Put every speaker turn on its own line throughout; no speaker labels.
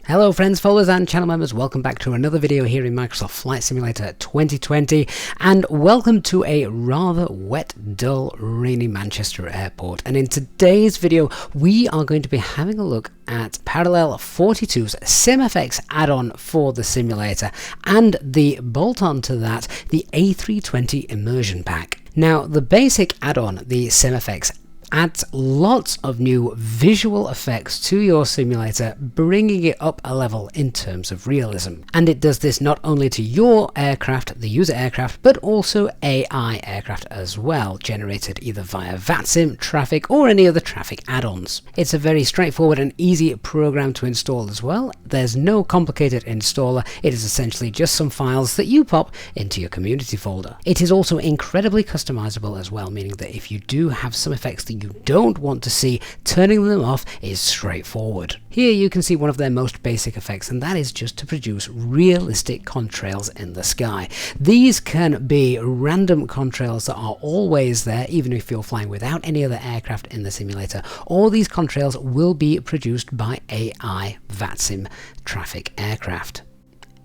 Hello friends, followers and channel members, welcome back to another video here in Microsoft Flight Simulator 2020, and welcome to a rather wet, dull, rainy Manchester airport. And in today's video we are going to be having a look at Parallell 42's SimFX add-on for the simulator and the bolt-on to that, the A320 Immersion pack. Now the basic add-on, the SimFX, adds lots of new visual effects to your simulator, bringing it up a level in terms of realism. And it does this not only to your aircraft, the user aircraft, but also AI aircraft as well, generated either via VATSIM, traffic, or any other traffic add-ons. It's a very straightforward and easy program to install as well. There's no complicated installer. It is essentially just some files that you pop into your community folder. It is also incredibly customizable as well, meaning that if you do have some effects that you don't want to see, turning them off is straightforward. Here you can see one of their most basic effects, and that is just to produce realistic contrails in the sky. These can be random contrails that are always there, even if you're flying without any other aircraft in the simulator, or these contrails will be produced by AI VATSIM traffic aircraft.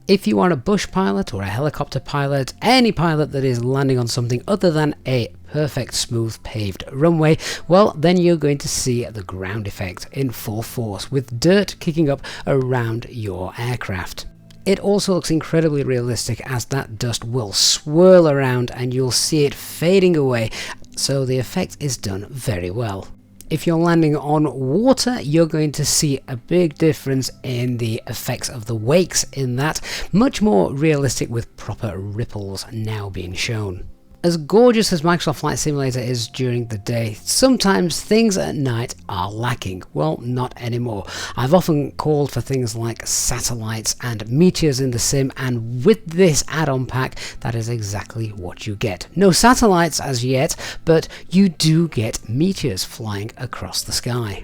If you are a bush pilot or a helicopter pilot, any pilot that is landing on something other than a perfect smooth paved runway, well then you're going to see the ground effect in full force with dirt kicking up around your aircraft. It also looks incredibly realistic as that dust will swirl around and you'll see it fading away, so the effect is done very well. If you're landing on water, you're going to see a big difference in the effects of the wakes in that, much more realistic with proper ripples now being shown. As gorgeous as Microsoft Flight Simulator is during the day, sometimes things at night are lacking. Well, not anymore. I've often called for things like satellites and meteors in the sim, and with this add-on pack, that is exactly what you get. No satellites as yet, but you do get meteors flying across the sky.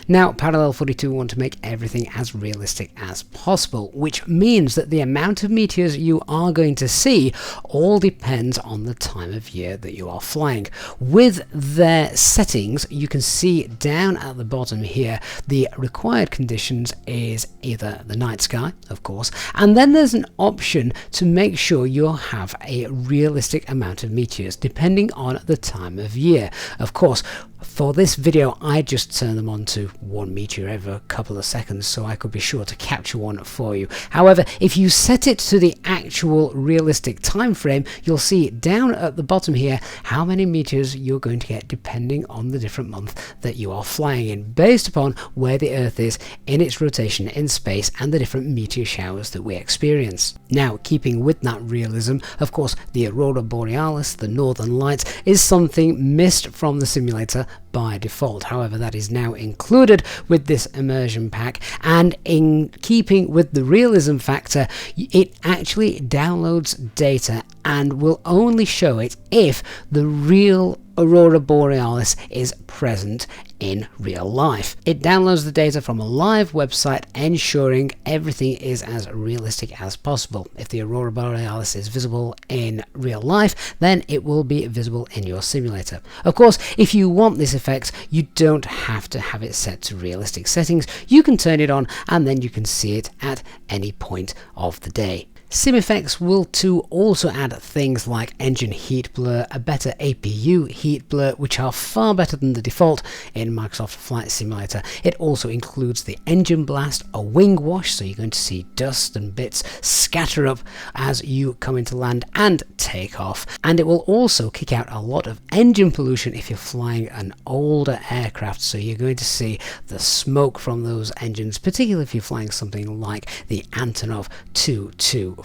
Now, Parallell 42 want to make everything as realistic as possible, which means that the amount of meteors you are going to see all depends on the time of year that you are flying. With their settings, you can see down at the bottom here, the required conditions is either the night sky, of course, and then there's an option to make sure you'll have a realistic amount of meteors, depending on the time of year. Of course, for this video, I just turn them on to one meteor every couple of seconds, so I could be sure to capture one for you. However, if you set it to the actual realistic time frame, you'll see down at the bottom here how many meteors you're going to get depending on the different month that you are flying in, based upon where the Earth is in its rotation in space and the different meteor showers that we experience. Now, keeping with that realism, of course, the aurora borealis, the northern lights, is something missed from the simulator by default. However, that is now included with this immersion pack, and in keeping with the realism factor, it actually downloads data and will only show it if the real aurora borealis is present in real life. It downloads the data from a live website, ensuring everything is as realistic as possible. If the aurora borealis is visible in real life, then it will be visible in your simulator. Of course, if you want this effect, you don't have to have it set to realistic settings. You can turn it on and then you can see it at any point of the day. SimFX will too also add things like engine heat blur, a better APU heat blur, which are far better than the default in Microsoft Flight Simulator. It also includes the engine blast, a wing wash, so you're going to see dust and bits scatter up as you come into land and take off. And it will also kick out a lot of engine pollution if you're flying an older aircraft, so you're going to see the smoke from those engines, particularly if you're flying something like the Antonov 225.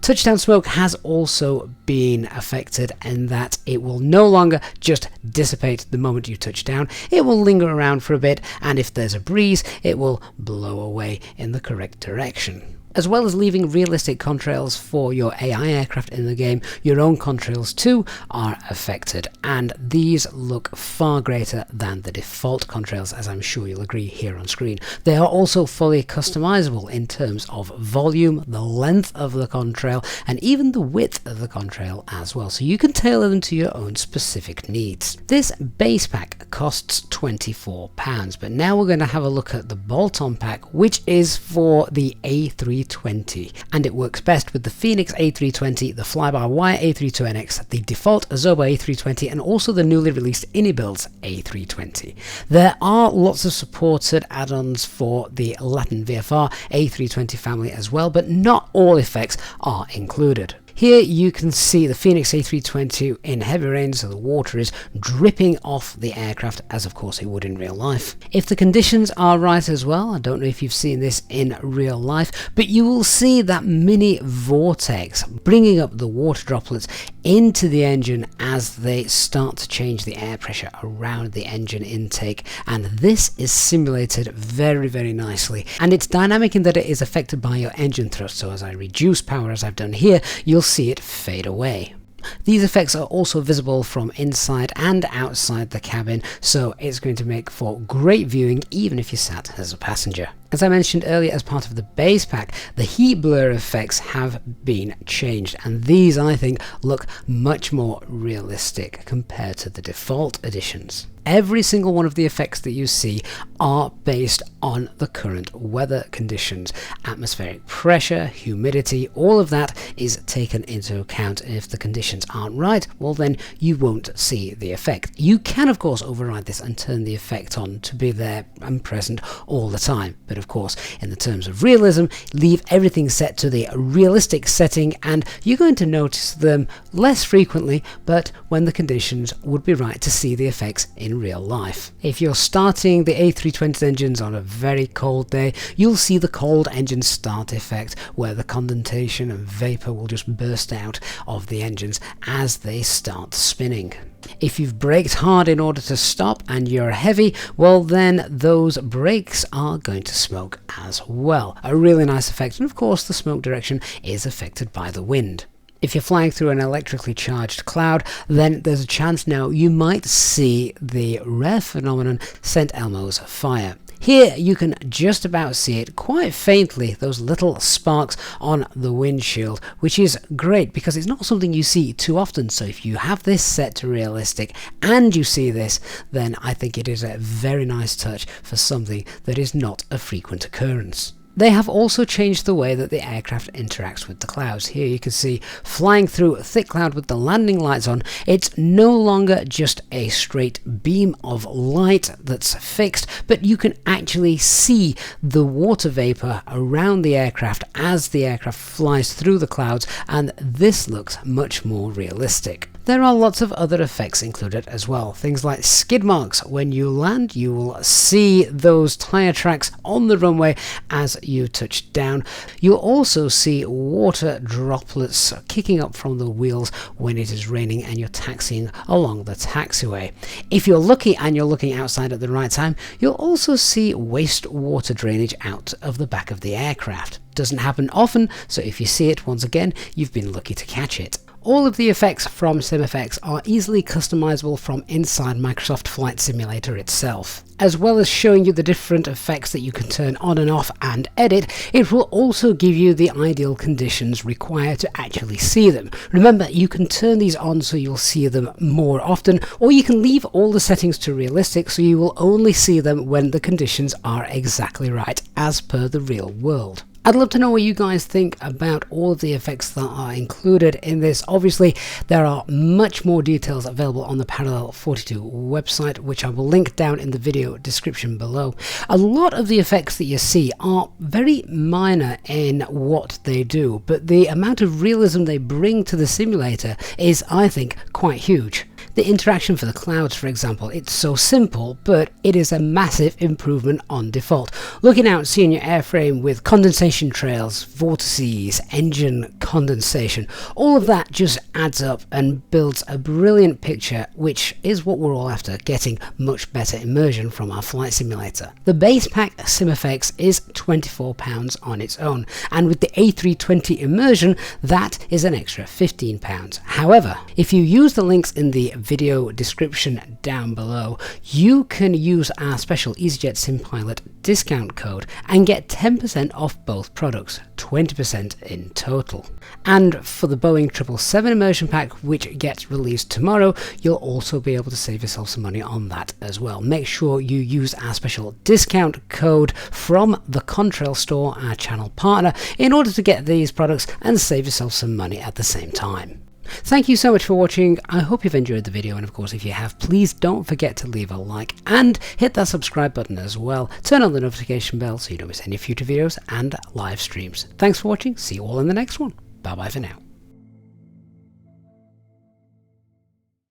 Touchdown smoke has also been affected in that it will no longer just dissipate the moment you touch down. It will linger around for a bit, and if there's a breeze, it will blow away in the correct direction. As well as leaving realistic contrails for your AI aircraft in the game, your own contrails too are affected, and these look far greater than the default contrails, as I'm sure you'll agree here on screen. They are also fully customizable in terms of volume, the length of the contrail, and even the width of the contrail as well, so you can tailor them to your own specific needs. This base pack costs £24, but now we're going to have a look at the bolt-on pack, which is for the A320, and it works best with the Phoenix A320, the fly-by-wire A32NX, the default Azoba A320, and also the newly released Inibuilds A320. There are lots of supported add-ons for the Latin VFR A320 family as well, but not all effects are included. Here you can see the Phoenix A320 in heavy rain, so the water is dripping off the aircraft, as of course it would in real life. If the conditions are right as well, I don't know if you've seen this in real life, but you will see that mini vortex bringing up the water droplets into the engine as they start to change the air pressure around the engine intake, and this is simulated very nicely, and it's dynamic in that it is affected by your engine thrust, so as I reduce power as I've done here, you'll see it fade away. These effects are also visible from inside and outside the cabin, so it's going to make for great viewing even if you sat as a passenger. As I mentioned earlier, as part of the base pack, the heat blur effects have been changed, and these I think look much more realistic compared to the default editions. Every single one of the effects that you see are based on the current weather conditions. Atmospheric pressure, humidity, all of that is taken into account. If the conditions aren't right, well then you won't see the effect. You can of course override this and turn the effect on to be there and present all the time, but of course in the terms of realism, leave everything set to the realistic setting and you're going to notice them less frequently, but when the conditions would be right to see the effects in real life. If you're starting the A320 engines on a very cold day, you'll see the cold engine start effect where the condensation and vapor will just burst out of the engines as they start spinning. If you've braked hard in order to stop and you're heavy, well then those brakes are going to smoke as well. A really nice effect, and of course the smoke direction is affected by the wind. If you're flying through an electrically charged cloud, then there's a chance now you might see the rare phenomenon St. Elmo's fire. Here you can just about see it quite faintly, those little sparks on the windshield, which is great because it's not something you see too often. So if you have this set to realistic and you see this, then I think it is a very nice touch for something that is not a frequent occurrence. They have also changed the way that the aircraft interacts with the clouds. Here you can see flying through a thick cloud with the landing lights on, it's no longer just a straight beam of light that's fixed, but you can actually see the water vapor around the aircraft as the aircraft flies through the clouds, and this looks much more realistic. There are lots of other effects included as well, things like skid marks. When you land, you will see those tyre tracks on the runway as you touch down. You'll also see water droplets kicking up from the wheels when it is raining and you're taxiing along the taxiway. If you're lucky and you're looking outside at the right time, you'll also see wastewater drainage out of the back of the aircraft. Doesn't happen often, so if you see it once again, you've been lucky to catch it. All of the effects from SimFX are easily customizable from inside Microsoft Flight Simulator itself. As well as showing you the different effects that you can turn on and off and edit, it will also give you the ideal conditions required to actually see them. Remember, you can turn these on so you'll see them more often, or you can leave all the settings to realistic so you will only see them when the conditions are exactly right, as per the real world. I'd love to know what you guys think about all of the effects that are included in this. Obviously, there are much more details available on the Parallell 42 website, which I will link down in the video description below. A lot of the effects that you see are very minor in what they do, but the amount of realism they bring to the simulator is, I think, quite huge. The interaction for the clouds, for example, it's so simple, but it is a massive improvement on default. Looking out, seeing your airframe with condensation trails, vortices, engine condensation, all of that just adds up and builds a brilliant picture, which is what we're all after, getting much better immersion from our flight simulator. The base pack SimFX is £24 on its own, and with the A320 Immersion, that is an extra £15. However, if you use the links in the video description down below, you can use our special EasyJet SimPilot discount code and get 10% off both products, 20% in total. And for the Boeing 777 Immersion Pack, which gets released tomorrow, you'll also be able to save yourself some money on that as well. Make sure you use our special discount code from the Contrail store, our channel partner, in order to get these products and save yourself some money at the same time. Thank you so much for watching. I hope you've enjoyed the video, and of course if you have, please don't forget to leave a like and hit that subscribe button as well. Turn on the notification bell so you don't miss any future videos and live streams. Thanks for watching. See you all in the next one. Bye bye for now.